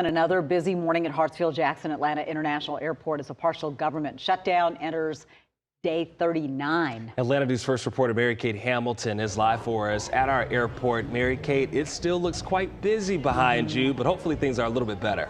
Another busy morning at Hartsfield-Jackson Atlanta International Airport as a partial government shutdown enters day 39. Atlanta News First reporter Mary Kate Hamilton is live for us at our airport. Mary Kate, it still looks quite busy behind you, but hopefully things are a little bit better.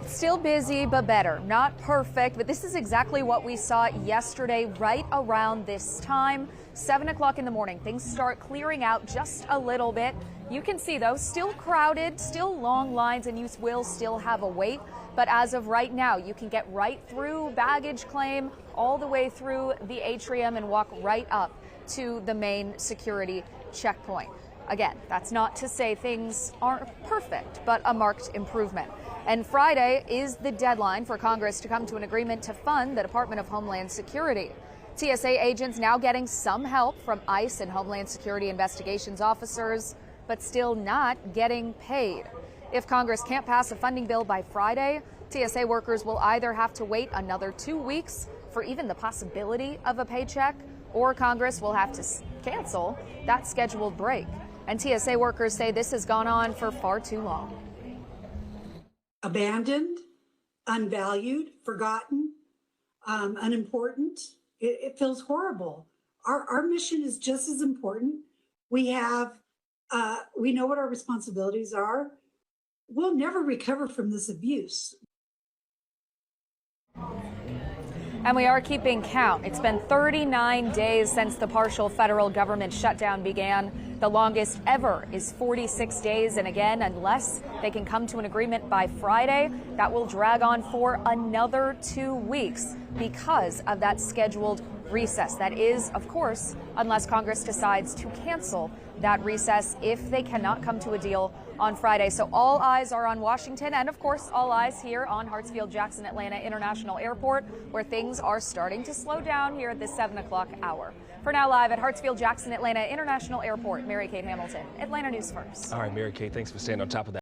Still busy, but better. Not perfect, but this is exactly what we saw yesterday right around this time. 7 o'clock in the morning, things start clearing out just a little bit. You can see, though, still crowded, still long lines, and you will still have a wait. But as of right now, you can get right through baggage claim, all the way through the atrium and walk right up to the main security checkpoint. Again, that's not to say things aren't perfect, but a marked improvement. And Friday is the deadline for Congress to come to an agreement to fund the Department of Homeland Security. TSA agents now getting some help from ICE and Homeland Security investigations officers, but still not getting paid. If Congress can't pass a funding bill by Friday, TSA workers will either have to wait another 2 weeks for even the possibility of a paycheck, or Congress will have to cancel that scheduled break. And TSA workers say this has gone on for far too long. Abandoned, unvalued, forgotten, unimportant. It feels horrible. Our mission is just as important. We know what our responsibilities are. We'll never recover from this abuse. And we are keeping count. It's been 39 days since the partial federal government shutdown began. The longest ever is 46 days. And again, unless they can come to an agreement by Friday, that will drag on for another 2 weeks because of that scheduled recess. That is, of course, unless Congress decides to cancel that recess if they cannot come to a deal on Friday. So all eyes are on Washington and, of course, all eyes here on Hartsfield-Jackson Atlanta International Airport, where things are starting to slow down here at the 7 o'clock hour. For now, live at Hartsfield-Jackson Atlanta International Airport, Mary Kate Hamilton, Atlanta News First. All right, Mary Kate, thanks for staying on top of that.